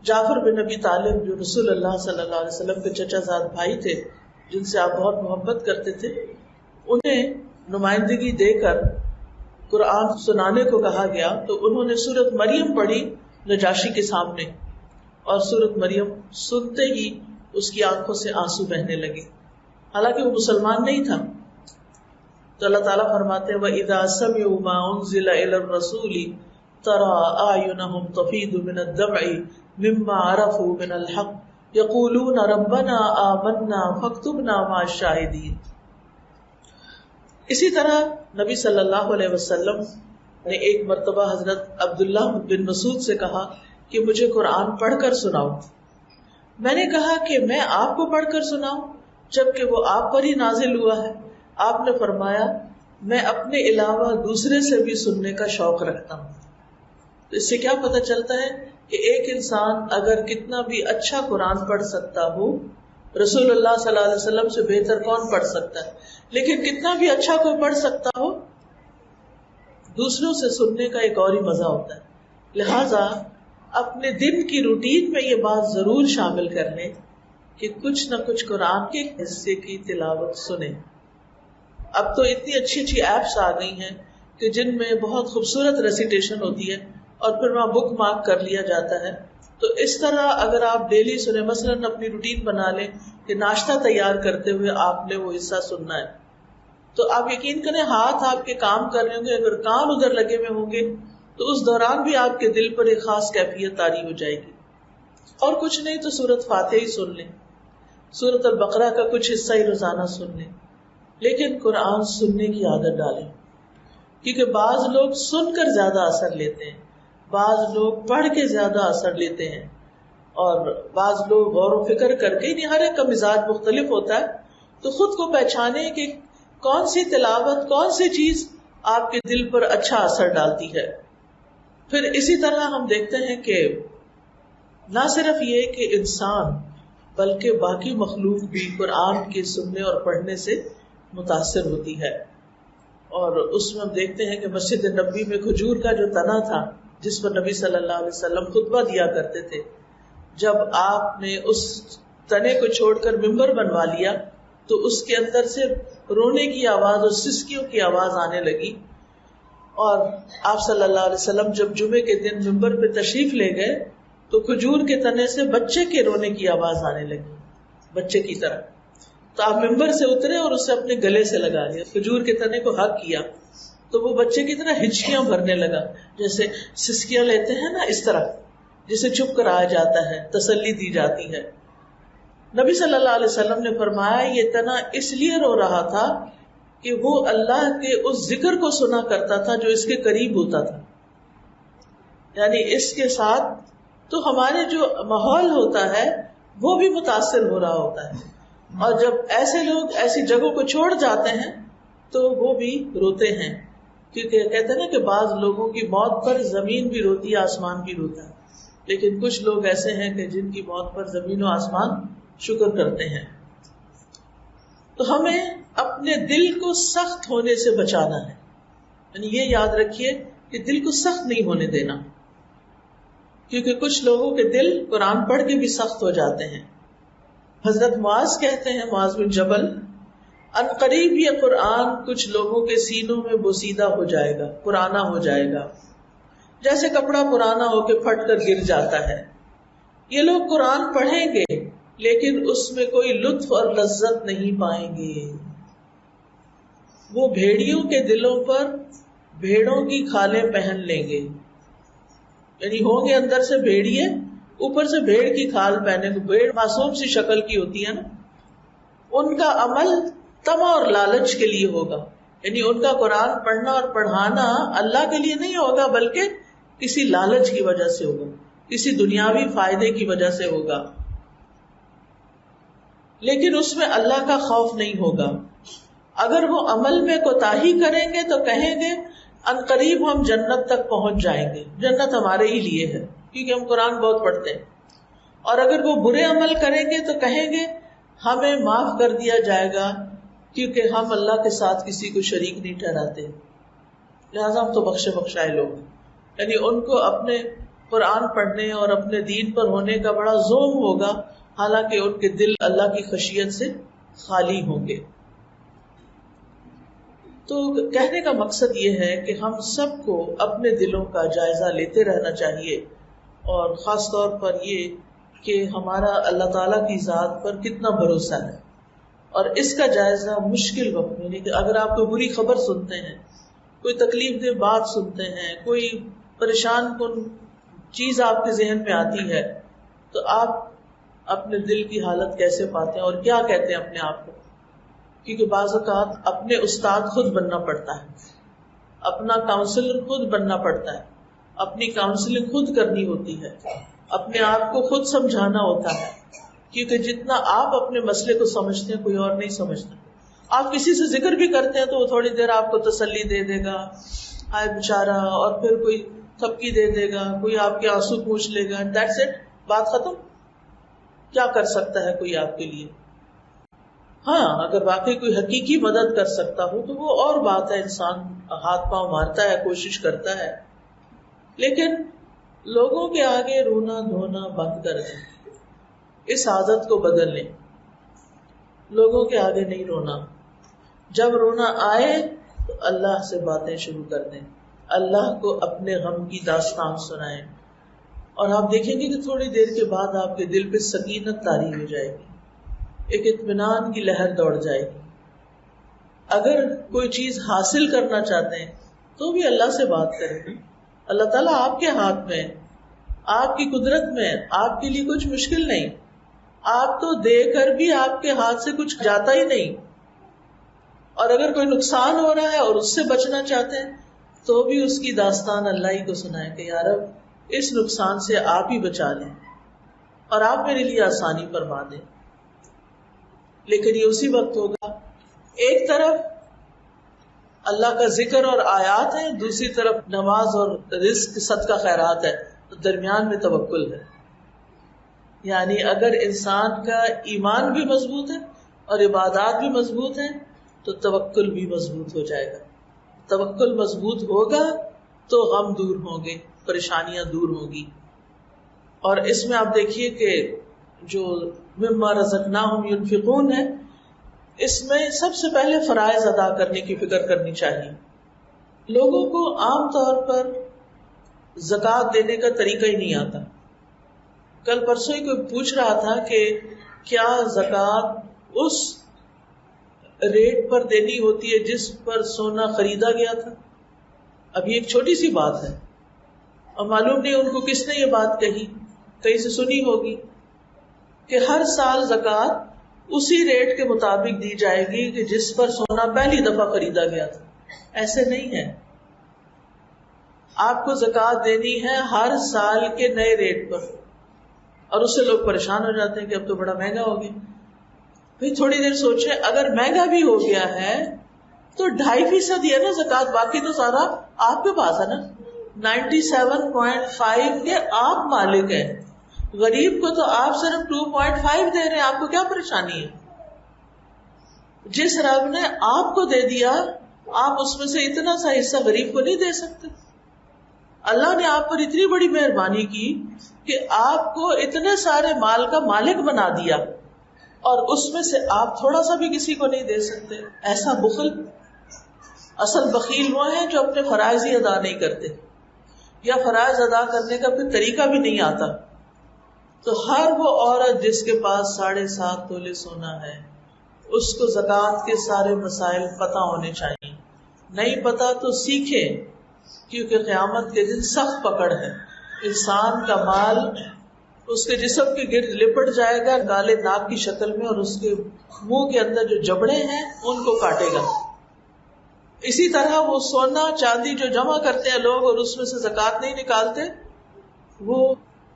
جعفر بن ابی طالب، جو رسول اللہ صلی اللہ علیہ وسلم کے چچا زاد بھائی تھے، جن سے آپ بہت محبت کرتے تھے، انہیں نمائندگی دے کر قرآن سنانے کو کہا گیا. تو انہوں نے سورۃ مریم پڑھی نجاشی کے سامنے، اور سورۃ مریم سنتے ہی اس کی آنکھوں سے آنسو بہنے لگے، حالانکہ وہ مسلمان نہیں تھا. تو اللہ تعالیٰ فرماتے ہیں وَإِذَا سَمِعُوا مَا أُنزِلَ إِلَى الرَّسُولِ تَرَىٰ أَعْيُنَهُمْ تَفِيضُ مِنَ الدَّمْعِ مِمَّا عَرَفُوا مِنَ الْحَقِّ يَقُولُونَ رَبَّنَا آمَنَّا فَاكْتُبْنَا مَعَ الشَّاهِدِينَ. اسی طرح نبی صلی اللہ علیہ وسلم نے ایک مرتبہ حضرت عبداللہ بن مسعود سے کہا کہ مجھے قرآن پڑھ کر سناؤ. میں نے کہا کہ میں آپ کو پڑھ کر سناؤں جبکہ وہ آپ پر ہی نازل ہوا ہے. آپ نے فرمایا میں اپنے علاوہ دوسرے سے بھی سننے کا شوق رکھتا ہوں. تو اس سے کیا پتہ چلتا ہے کہ ایک انسان اگر کتنا بھی اچھا قرآن پڑھ سکتا ہو، رسول اللہ صلی اللہ علیہ وسلم سے بہتر کون پڑھ سکتا ہے، لیکن کتنا بھی اچھا کوئی پڑھ سکتا ہو، دوسروں سے سننے کا ایک اور ہی مزہ ہوتا ہے. لہذا اپنے دن کی روٹین میں یہ بات ضرور شامل کر لیں کہ کچھ نہ کچھ قرآن کے حصے کی تلاوت سنیں. اب تو اتنی اچھی اچھی ایپس آ گئی ہیں کہ جن میں بہت خوبصورت ریسیٹیشن ہوتی ہے اور پھر وہاں بک مارک کر لیا جاتا ہے. تو اس طرح اگر آپ ڈیلی سنیں، مثلاً اپنی روٹین بنا لیں کہ ناشتہ تیار کرتے ہوئے آپ نے وہ حصہ سننا ہے، تو آپ یقین کریں ہاتھ آپ کے کام کر رہے ہوں گے، اگر کان ادھر لگے ہوئے ہوں گے تو اس دوران بھی آپ کے دل پر ایک خاص کیفیت طاری ہو جائے گی. اور کچھ نہیں تو سورۃ فاتحہ ہی سن لیں، سورۃ البقرہ کا کچھ حصہ ہی روزانہ سن لیں، لیکن قرآن سننے کی عادت ڈالیں. کیونکہ بعض لوگ سن کر زیادہ اثر لیتے ہیں، بعض لوگ پڑھ کے زیادہ اثر لیتے ہیں، اور بعض لوگ غور و فکر کر کے، ہر ایک کا مزاج مختلف ہوتا ہے. تو خود کو پہچانے کہ کون سی تلاوت، کون سی چیز آپ کے دل پر اچھا اثر ڈالتی ہے. پھر اسی طرح ہم دیکھتے ہیں کہ نہ صرف یہ کہ انسان بلکہ باقی مخلوق بھی قرآن کے سننے اور پڑھنے سے متاثر ہوتی ہے. اور اس میں ہم دیکھتے ہیں کہ مسجد نبوی میں کھجور کا جو تنا تھا جس پر نبی صلی اللہ علیہ وسلم خطبہ دیا کرتے تھے، جب آپ نے اس تنے کو چھوڑ کر ممبر بنوا لیا تو اس کے اندر سے رونے کی آواز اور سسکیوں کی آواز آنے لگی. اور آپ صلی اللہ علیہ وسلم جب جمعے کے دن ممبر پہ تشریف لے گئے تو کھجور کے تنے سے بچے کے رونے کی آواز آنے لگی، بچے کی طرح. تو آپ ممبر سے اترے اور اسے اپنے گلے سے لگا لیا، کھجور کے تنے کو حق کیا تو وہ بچے کی طرح ہچکیاں بھرنے لگا، جیسے سسکیاں لیتے ہیں نا، اس طرح جسے چپ کرایا جاتا ہے، تسلی دی جاتی ہے. نبی صلی اللہ علیہ وسلم نے فرمایا یہ تنا اس لیے رو رہا تھا کہ وہ اللہ کے اس ذکر کو سنا کرتا تھا جو اس کے قریب ہوتا تھا. یعنی اس کے ساتھ تو ہمارے جو ماحول ہوتا ہے وہ بھی متاثر ہو رہا ہوتا ہے، اور جب ایسے لوگ ایسی جگہوں کو چھوڑ جاتے ہیں تو وہ بھی روتے ہیں. کیونکہ کہتے ہیں نا کہ بعض لوگوں کی موت پر زمین بھی روتی ہے، آسمان بھی روتا ہے، لیکن کچھ لوگ ایسے ہیں کہ جن کی موت پر زمین و آسمان شکر کرتے ہیں. تو ہمیں اپنے دل کو سخت ہونے سے بچانا ہے. یعنی یہ یاد رکھیے کہ دل کو سخت نہیں ہونے دینا، کیونکہ کچھ لوگوں کے دل قرآن پڑھ کے بھی سخت ہو جاتے ہیں. حضرت معاذ کہتے ہیں، معاذ بن جبل، ان قریب یہ قرآن کچھ لوگوں کے سینوں میں بوسیدہ ہو جائے گا، پرانا ہو جائے گا، جیسے کپڑا پرانا ہو کے پھٹ کر گر جاتا ہے. یہ لوگ قرآن پڑھیں گے لیکن اس میں کوئی لطف اور لذت نہیں پائیں گے. وہ بھیڑیوں کے دلوں پر بھیڑوں کی کھالیں پہن لیں گے. یعنی ہوں گے اندر سے بھیڑیے، اوپر سے بھیڑ کی کھال پہنے گے. بھیڑ معصوم سی شکل کی ہوتی ہے نا. ان کا عمل طمع اور لالچ کے لیے ہوگا. یعنی ان کا قرآن پڑھنا اور پڑھانا اللہ کے لیے نہیں ہوگا بلکہ کسی لالچ کی وجہ سے ہوگا، کسی دنیاوی فائدے کی وجہ سے ہوگا، لیکن اس میں اللہ کا خوف نہیں ہوگا. اگر وہ عمل میں کوتاہی کریں گے تو کہیں گے ان قریب ہم جنت تک پہنچ جائیں گے، جنت ہمارے ہی لیے ہے کیونکہ ہم قرآن بہت پڑھتے ہیں. اور اگر وہ برے عمل کریں گے تو کہیں گے ہمیں معاف کر دیا جائے گا کیونکہ ہم اللہ کے ساتھ کسی کو شریک نہیں ٹھہراتے، لہٰذا ہم تو بخشے بخشائے لوگ. یعنی ان کو اپنے قرآن پڑھنے اور اپنے دین پر ہونے کا بڑا زوم ہوگا، حالانکہ ان کے دل اللہ کی خشیت سے خالی ہوں گے. تو کہنے کا مقصد یہ ہے کہ ہم سب کو اپنے دلوں کا جائزہ لیتے رہنا چاہیے، اور خاص طور پر یہ کہ ہمارا اللہ تعالیٰ کی ذات پر کتنا بھروسہ ہے. اور اس کا جائزہ مشکل وقت میں، کہ اگر آپ کوئی بری خبر سنتے ہیں، کوئی تکلیف دہ بات سنتے ہیں، کوئی پریشان کن چیز آپ کے ذہن میں آتی ہے، تو آپ اپنے دل کی حالت کیسے پاتے ہیں اور کیا کہتے ہیں اپنے آپ کو؟ کیونکہ بعض اوقات اپنے استاد خود بننا پڑتا ہے، اپنا کاؤنسلر خود بننا پڑتا ہے، اپنی کاؤنسلنگ خود کرنی ہوتی ہے، اپنے آپ کو خود سمجھانا ہوتا ہے، کیونکہ جتنا آپ اپنے مسئلے کو سمجھتے ہیں کوئی اور نہیں سمجھتا. آپ کسی سے ذکر بھی کرتے ہیں تو وہ تھوڑی دیر آپ کو تسلی دے دے گا، ہائے بیچارہ، اور پھر کوئی تھپکی دے دے گا، کوئی آپ کے آنسو پوچھ لے گا، دیٹس اٹ، بات ختم. کیا کر سکتا ہے کوئی آپ کے لیے؟ ہاں اگر واقعی کوئی حقیقی مدد کر سکتا ہو تو وہ اور بات ہے، انسان ہاتھ پاؤں مارتا ہے، کوشش کرتا ہے. لیکن لوگوں کے آگے رونا دھونا بند کر دیں، اس عادت کو بدل لیں. لوگوں کے آگے نہیں رونا. جب رونا آئے تو اللہ سے باتیں شروع کر دیں، اللہ کو اپنے غم کی داستان سنائیں، اور آپ دیکھیں گے کہ تھوڑی دیر کے بعد آپ کے دل پہ سکینت طاری ہو جائے گی، ایک اطمینان کی لہر دوڑ جائے گی. اگر کوئی چیز حاصل کرنا چاہتے ہیں تو بھی اللہ سے بات کریں. اللہ تعالیٰ آپ کے ہاتھ میں، آپ کی قدرت میں، آپ کے لیے کچھ مشکل نہیں. آپ تو دے کر بھی آپ کے ہاتھ سے کچھ جاتا ہی نہیں، اور اگر کوئی نقصان ہو رہا ہے اور اس سے بچنا چاہتے ہیں تو بھی اس کی داستان اللہ ہی کو سنائیں کہ یا رب اس نقصان سے آپ ہی بچا لیں اور آپ میرے لیے آسانی فرما دیں. لیکن یہ اسی وقت ہوگا، ایک طرف اللہ کا ذکر اور آیات ہے، دوسری طرف نماز اور رزق صدقہ خیرات ہے، تو درمیان میں توکل ہے. یعنی اگر انسان کا ایمان بھی مضبوط ہے اور عبادات بھی مضبوط ہیں تو توکل بھی مضبوط ہو جائے گا. توکل مضبوط ہوگا تو غم دور ہوں گے، پریشانیاں دور ہوں گی. اور اس میں آپ دیکھیے کہ جو مما رزقناہم ينفقون ہے، اس میں سب سے پہلے فرائض ادا کرنے کی فکر کرنی چاہیے. لوگوں کو عام طور پر زکوٰۃ دینے کا طریقہ ہی نہیں آتا. کل پرسوں ہی کوئی پوچھ رہا تھا کہ کیا زکوٰۃ اس ریٹ پر دینی ہوتی ہے جس پر سونا خریدا گیا تھا؟ اب یہ ایک چھوٹی سی بات ہے اور معلوم نہیں ان کو کس نے یہ بات کہی، کہیں سے سنی ہوگی کہ ہر سال زکوٰۃ اسی ریٹ کے مطابق دی جائے گی کہ جس پر سونا پہلی دفعہ خریدا گیا تھا. ایسے نہیں ہے. آپ کو زکوٰۃ دینی ہے ہر سال کے نئے ریٹ پر، اور اس سے لوگ پریشان ہو جاتے ہیں کہ اب تو بڑا مہنگا ہو گیا. پھر تھوڑی دیر سوچیں، اگر مہنگا بھی ہو گیا ہے تو 2.5% ہی ہے نا زکوٰۃ، باقی تو سارا آپ کے پاس ہے نا. 97.5 کے آپ مالک ہیں، غریب کو تو آپ صرف 2.5 دے رہے ہیں. آپ کو کیا پریشانی ہے؟ جس رب نے آپ کو دے دیا آپ اس میں سے اتنا سا حصہ غریب کو نہیں دے سکتے؟ اللہ نے آپ پر اتنی بڑی مہربانی کی کہ آپ کو اتنے سارے مال کا مالک بنا دیا اور اس میں سے آپ تھوڑا سا بھی کسی کو نہیں دے سکتے. ایسا بخل. اصل بخیل وہ ہیں جو اپنے فرائض ہی ادا نہیں کرتے یا فرائض ادا کرنے کا پھر طریقہ بھی نہیں آتا. تو ہر وہ عورت جس کے پاس 7.5 تولے سونا ہے اس کو زکوٰۃ کے سارے مسائل پتہ ہونے چاہیے. نہیں پتا تو سیکھے، کیونکہ قیامت کے دن سخت پکڑ ہے. انسان کا مال اس کے جسم کے گرد لپٹ جائے گا کالے ناگ کی شکل میں، اور اس کے منہ کے اندر جو جبڑے ہیں ان کو کاٹے گا. اسی طرح وہ سونا چاندی جو جمع کرتے ہیں لوگ اور اس میں سے زکوٰۃ نہیں نکالتے، وہ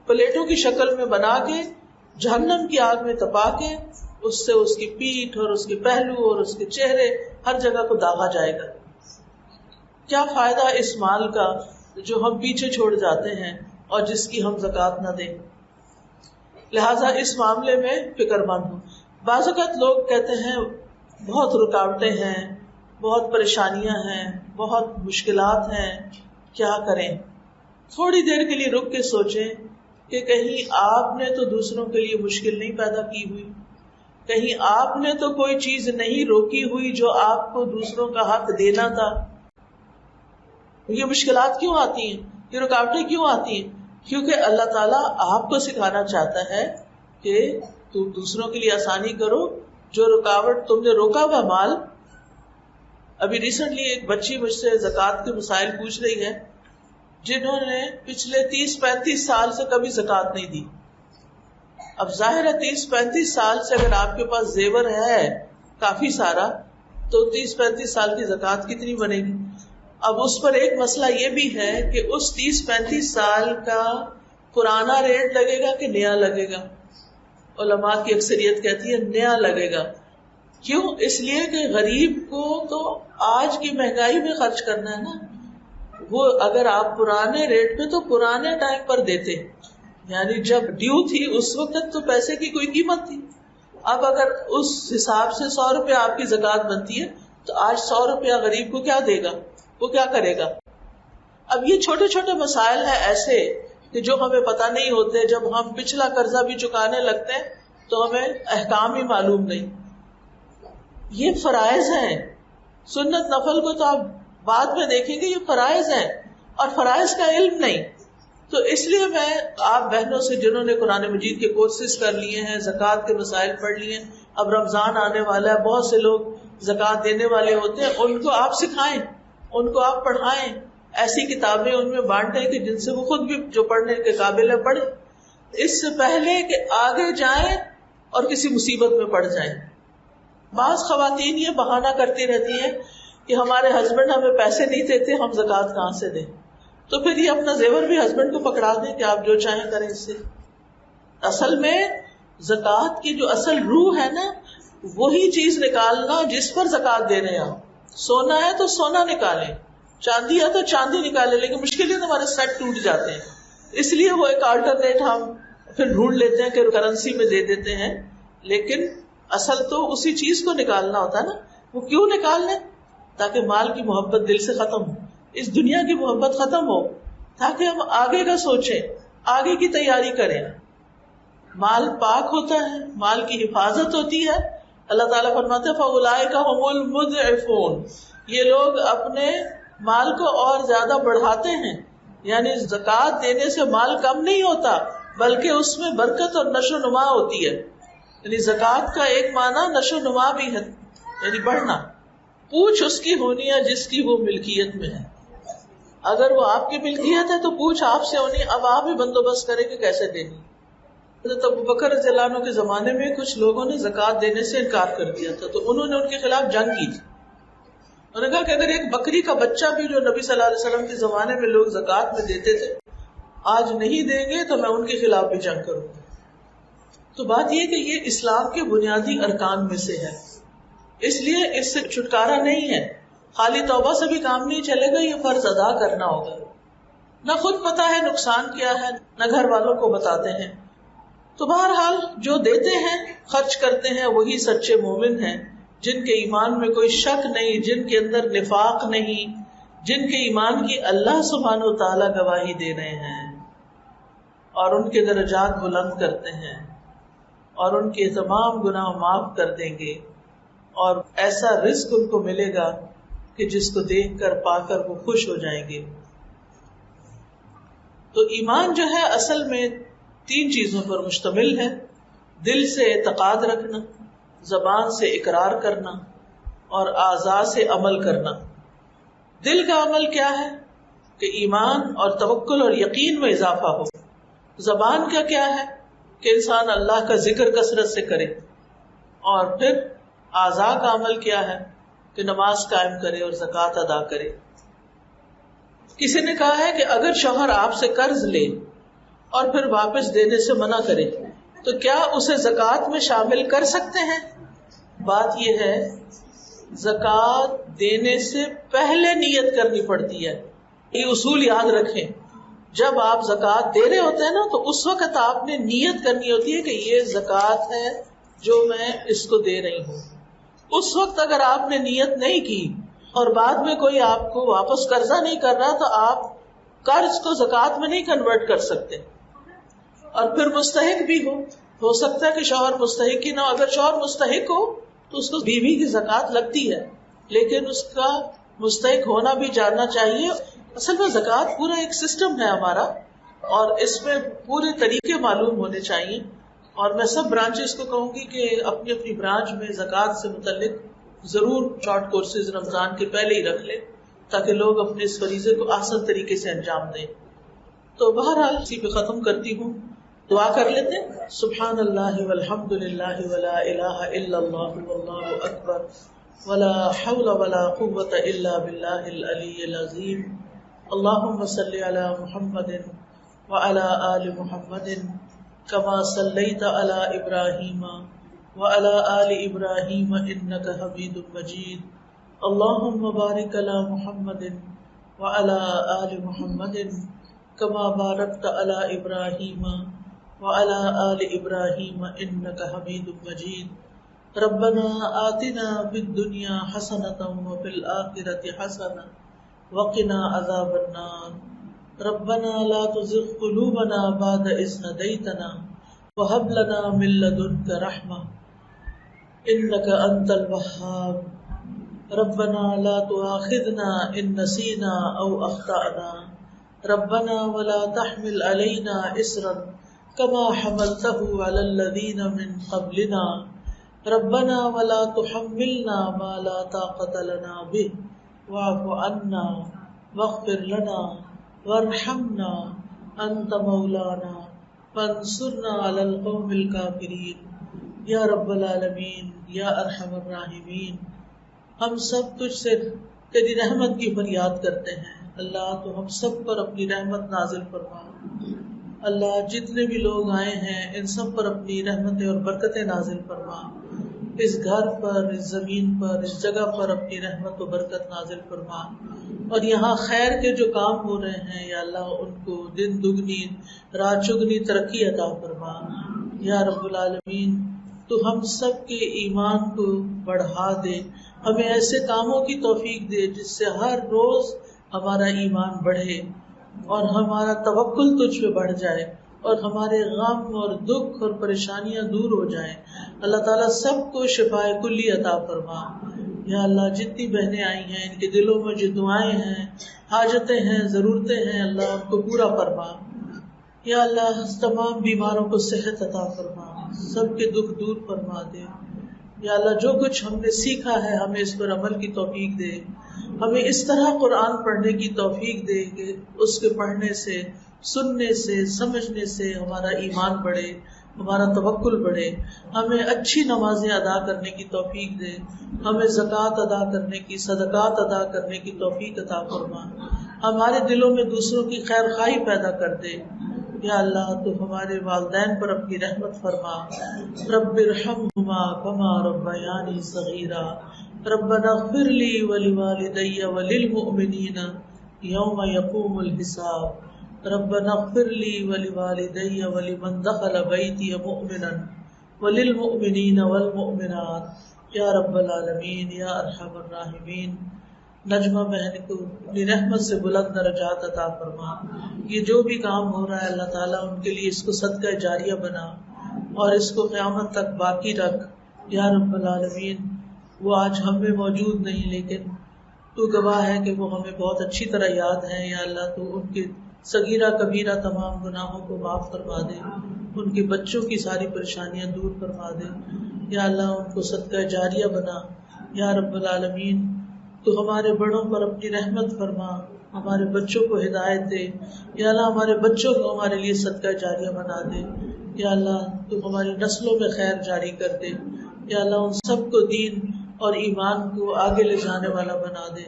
پلیٹوں کی شکل میں بنا کے جہنم کی آگ میں تپا کے اس سے اس کی پیٹھ اور اس کے پہلو اور اس کے چہرے ہر جگہ کو داغا جائے گا. کیا فائدہ اس مال کا جو ہم پیچھے چھوڑ جاتے ہیں اور جس کی ہم زکوٰۃ نہ دیں. لہٰذا اس معاملے میں فکر مند ہوں. بعض اوقات لوگ کہتے ہیں بہت رکاوٹیں ہیں، بہت پریشانیاں ہیں، بہت مشکلات ہیں، کیا کریں؟ تھوڑی دیر کے لیے رک کے سوچیں کہ کہیں آپ نے تو دوسروں کے لیے مشکل نہیں پیدا کی ہوئی، کہیں آپ نے تو کوئی چیز نہیں روکی ہوئی جو آپ کو دوسروں کا حق دینا تھا. یہ مشکلات کیوں آتی ہیں، یہ رکاوٹیں کیوں آتی ہیں؟ کیونکہ اللہ تعالیٰ آپ کو سکھانا چاہتا ہے کہ تم دوسروں کے لیے آسانی کرو. جو رکاوٹ تم نے روکا ہوا مال. ابھی ریسنٹلی ایک بچی مجھ سے زکوٰۃ کے مسائل پوچھ رہی ہے جنہوں نے پچھلے 30-35 سال سے کبھی زکوٰۃ نہیں دی. اب ظاہر ہے 30-35 سال سے اگر آپ کے پاس زیور ہے کافی سارا تو 30-35 سال کی زکوٰۃ کتنی بنے گی؟ اب اس پر ایک مسئلہ یہ بھی ہے کہ اس 30-35 سال کا پرانا ریٹ لگے گا کہ نیا لگے گا؟ علماء کی اکثریت کہتی ہے نیا لگے گا. کیوں؟ اس لیے کہ غریب کو تو آج کی مہنگائی میں خرچ کرنا ہے نا. وہ اگر آپ پرانے ریٹ پہ تو پرانے ٹائم پر دیتے، یعنی جب ڈیو تھی اس وقت تو پیسے کی کوئی قیمت تھی. اب اگر اس حساب سے 100 روپے آپ کی زکوٰۃ بنتی ہے تو آج 100 روپیہ غریب کو کیا دے گا؟ وہ کیا کرے گا؟ اب یہ چھوٹے چھوٹے مسائل ہیں ایسے کہ جو ہمیں پتہ نہیں ہوتے. جب ہم پچھلا قرضہ بھی چکانے لگتے ہیں تو ہمیں احکام ہی معلوم نہیں. یہ فرائض ہیں. سنت نفل کو تو آپ بعد میں دیکھیں گے، یہ فرائض ہیں اور فرائض کا علم نہیں. تو اس لیے میں آپ بہنوں سے جنہوں نے قرآن مجید کے کورسز کر لیے ہیں، زکوٰۃ کے مسائل پڑھ لیے ہیں، اب رمضان آنے والا ہے، بہت سے لوگ زکوٰۃ دینے والے ہوتے ہیں، ان کو آپ سکھائیں، ان کو آپ پڑھائیں، ایسی کتابیں ان میں بانٹیں کہ جن سے وہ خود بھی جو پڑھنے کے قابل ہے پڑھیں، اس سے پہلے کہ آگے جائیں اور کسی مصیبت میں پڑ جائیں. بعض خواتین یہ بہانہ کرتی رہتی ہیں کہ ہمارے ہسبینڈ ہمیں پیسے نہیں دیتے، ہم زکوٰۃ کہاں سے دیں؟ تو پھر یہ اپنا زیور بھی ہسبینڈ کو پکڑا دیں کہ آپ جو چاہیں کریں اس سے. اصل میں زکوٰۃ کی جو اصل روح ہے نا، وہی چیز نکالنا جس پر زکوٰۃ دے رہے ہیں آپ. سونا ہے تو سونا نکالیں، چاندی ہے تو چاندی نکالیں، لیکن مشکل ہے ہمارے سیٹ ٹوٹ جاتے ہیں، اس لیے وہ ایک آلٹرنیٹ ہم پھر ڈھونڈ لیتے ہیں کہ کرنسی میں دے دیتے ہیں. لیکن اصل تو اسی چیز کو نکالنا ہوتا ہے نا. وہ کیوں نکال لیں؟ تاکہ مال کی محبت دل سے ختم ہو، اس دنیا کی محبت ختم ہو، تاکہ ہم آگے کا سوچیں، آگے کی تیاری کریں. مال پاک ہوتا ہے، مال کی حفاظت ہوتی ہے. اللہ تعالیٰ فرماتے ہیں فَأُولَٰئِكَ هُمُ الْمُضْعِفُونَ، یہ لوگ اپنے مال کو اور زیادہ بڑھاتے ہیں. یعنی زکوٰۃ دینے سے مال کم نہیں ہوتا، بلکہ اس میں برکت اور نشو و نما ہوتی ہے. یعنی زکوٰۃ کا ایک معنی نشو و نما بھی ہے، یعنی بڑھنا. پوچھ اس کی ہونی ہے جس کی وہ ملکیت میں ہے. اگر وہ آپ کی ملکیت ہے تو پوچھ آپ سے ہونی، اب آپ ہی بندوبست کریں کہ کیسے دینی. حضرت ابوبکر رضی اللہ عنہ کے زمانے میں کچھ لوگوں نے زکوٰۃ دینے سے انکار کر دیا تھا، تو انہوں نے ان کے خلاف جنگ کی تھی. انہوں نے کہا کہ اگر ایک بکری کا بچہ بھی جو نبی صلی اللہ علیہ وسلم کے زمانے میں لوگ زکوٰۃ میں دیتے تھے آج نہیں دیں گے تو میں ان کے خلاف بھی جنگ کروں گا. تو بات یہ کہ یہ اسلام کے بنیادی ارکان میں سے ہے، اس لیے اس سے چھٹکارا نہیں ہے. خالی توبہ سے بھی کام نہیں چلے گا، یہ فرض ادا کرنا ہوگا. نہ خود پتا ہے نقصان کیا ہے، نہ گھر والوں کو بتاتے ہیں. تو بہرحال جو دیتے ہیں، خرچ کرتے ہیں، وہی سچے مومن ہیں، جن کے ایمان میں کوئی شک نہیں، جن کے اندر نفاق نہیں، جن کے ایمان کی اللہ سبحانہ و تعالیٰ گواہی دے رہے ہیں اور ان کے درجات بلند کرتے ہیں اور ان کے تمام گناہ معاف کر دیں گے اور ایسا رزق ان کو ملے گا کہ جس کو دیکھ کر پا کر وہ خوش ہو جائیں گے. تو ایمان جو ہے اصل میں 3 چیزوں پر مشتمل ہے: دل سے اعتقاد رکھنا، زبان سے اقرار کرنا اور اعضاء سے عمل کرنا. دل کا عمل کیا ہے کہ ایمان اور توکل اور یقین میں اضافہ ہو. زبان کا کیا ہے کہ انسان اللہ کا ذکر کثرت سے کرے. اور پھر اعضاء کا عمل کیا ہے کہ نماز قائم کرے اور زکوٰۃ ادا کرے. کسی نے کہا ہے کہ اگر شوہر آپ سے قرض لے اور پھر واپس دینے سے منع کرے تو کیا اسے زکوٰۃ میں شامل کر سکتے ہیں؟ بات یہ ہے زکوٰۃ دینے سے پہلے نیت کرنی پڑتی ہے. یہ اصول یاد رکھیں. جب آپ زکوٰۃ دے رہے ہوتے ہیں نا تو اس وقت آپ نے نیت کرنی ہوتی ہے کہ یہ زکوٰۃ ہے جو میں اس کو دے رہی ہوں. اس وقت اگر آپ نے نیت نہیں کی اور بعد میں کوئی آپ کو واپس قرضہ نہیں کر رہا تو آپ قرض کو زکوٰۃ میں نہیں کنورٹ کر سکتے. اور پھر مستحق بھی ہو سکتا ہے کہ شوہر مستحق ہی نہ ہو. اگر شوہر مستحق ہو تو اس کو بیوی کی زکوٰۃ لگتی ہے، لیکن اس کا مستحق ہونا بھی جاننا چاہیے. اصل میں زکوٰۃ پورا ایک سسٹم ہے ہمارا اور اس میں پورے طریقے معلوم ہونے چاہیے. اور میں سب برانچز کو کہوں گی کہ اپنی اپنی برانچ میں زکوٰۃ سے متعلق ضرور شارٹ کورسز رمضان کے پہلے ہی رکھ لیں تاکہ لوگ اپنے اس فریضے کو آسان طریقے سے انجام دیں. تو بہرحال اسی پہ ختم کرتی ہوں. دعا کر لیتے ہیں. سبحان اللہ والحمد للہ ولا الہ الا اللہ واللہ اکبر ولا حول ولا قوة إلا بالله العلي العظيم. اللهم صل على محمد وعلى آل محمد كما صليت على إبراهيم وعلى آل إبراهيم إنك حميد مجيد. اللهم بارك على محمد وعلى آل محمد كما باركت على إبراهيم وعلى آل إبراهيم إنك حميد مجيد. ربنا آتنا في الدنيا حسنة وفي الآخرة حسنة وقنا عذاب النار. ربنا لا تزغ قلوبنا بعد إذ هديتنا وهب لنا من لدنك رحمة إنك أنت الوهاب. ربنا لا تؤاخذنا إن نسينا أو أخطأنا. ربنا ولا تحمل علينا إصرا كما حملته على الذين من قبلنا. ربنا ولا تحملنا ما لا طاقة لنا به واعف عنا واغفر لنا وارحمنا أنت مولانا فانصرنا على القوم الكافرين. یا رب العالمین یا ارحم الراحمین، ہم سب تجھ سے تیری رحمت کی فریاد کرتے ہیں. اللہ تو ہم سب پر اپنی رحمت نازل فرما. اللہ جتنے بھی لوگ آئے ہیں ان سب پر اپنی رحمتیں اور برکتیں نازل فرما. اس گھر پر، اس زمین پر، اس جگہ پر اپنی رحمت و برکت نازل فرما. اور یہاں خیر کے جو کام ہو رہے ہیں یا اللہ ان کو دن دگنی رات چگنی ترقی عطا فرما. یا رب العالمین تو ہم سب کے ایمان کو بڑھا دے، ہمیں ایسے کاموں کی توفیق دے جس سے ہر روز ہمارا ایمان بڑھے اور ہمارا توکل تجھ پہ بڑھ جائے اور ہمارے غم اور دکھ اور پریشانیاں دور ہو جائیں. اللہ تعالیٰ سب کو شفاء کلی عطا فرما. یا اللہ جتنی بہنیں آئی ہیں ان کے دلوں میں جو دعائیں ہیں، حاجتیں ہیں، ضرورتیں ہیں، اللہ ان کو پورا فرما. یا اللہ تمام بیماروں کو صحت عطا فرما، سب کے دکھ دور فرما دے. یا اللہ جو کچھ ہم نے سیکھا ہے ہمیں اس پر عمل کی توفیق دے. ہمیں اس طرح قرآن پڑھنے کی توفیق دے کہ اس کے پڑھنے سے، سننے سے، سمجھنے سے ہمارا ایمان بڑھے، ہمارا توکل بڑھے. ہمیں اچھی نمازیں ادا کرنے کی توفیق دے، ہمیں زکوٰۃ ادا کرنے کی، صدقات ادا کرنے کی توفیق عطا فرما. ہمارے دلوں میں دوسروں کی خیر خواہی پیدا کر دے. یا اللہ تو ہمارے والدین پر اپنی رحمت فرما. رب ارحمہما کما ربیانی صغیرا. ربنا اغفر لی ولوالدی وللمؤمنین یوم یقوم الحساب. ربنا اغفر لی ولوالدی ولمن دخل بیتی مؤمنا وللمؤمنین والمؤمنات. یا رب العالمین یا ارحم الراحمین نجمہ بہن کو اپنی رحمت سے بلند درجات عطا فرما. یہ جو بھی کام ہو رہا ہے اللہ تعالیٰ ان کے لیے اس کو صدقہ جاریہ بنا اور اس کو قیامت تک باقی رکھ. یا رب العالمین وہ آج ہم میں موجود نہیں لیکن تو گواہ ہے کہ وہ ہمیں بہت اچھی طرح یاد ہیں. یا اللہ تو ان کے صغیرہ کبیرہ تمام گناہوں کو معاف فرما دے، ان کے بچوں کی ساری پریشانیاں دور فرما دے. یا اللہ ان کو صدقہ جاریہ بنا. یا رب العالمین تو ہمارے بڑوں پر اپنی رحمت فرما، ہمارے بچوں کو ہدایت دے. یا اللہ ہمارے بچوں کو ہمارے لیے صدقہ جاریہ بنا دے. یا اللہ تو ہماری نسلوں میں خیر جاری کر دے. یا اللہ ان سب کو دین اور ایمان کو آگے لے جانے والا بنا دے.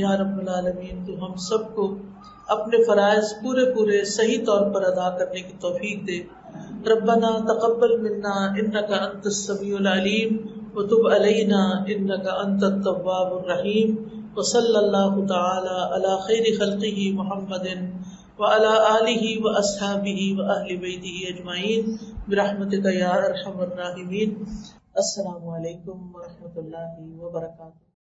یا رب العالمین تو ہم سب کو اپنے فرائض پورے صحیح طور پر ادا کرنے کی توفیق دے. ربنا تقبل منا انک انت السمیع العلیم وتب علینا انک انت التواب الرحیم. وصلی اللہ تعالی علی خیر خلقہ محمد وعلی آلہ واصحابہ واہل بیتہ اجمعین برحمتک یا ارحم الراحمین. السلام علیکم ورحمۃ اللہ وبرکاتہ.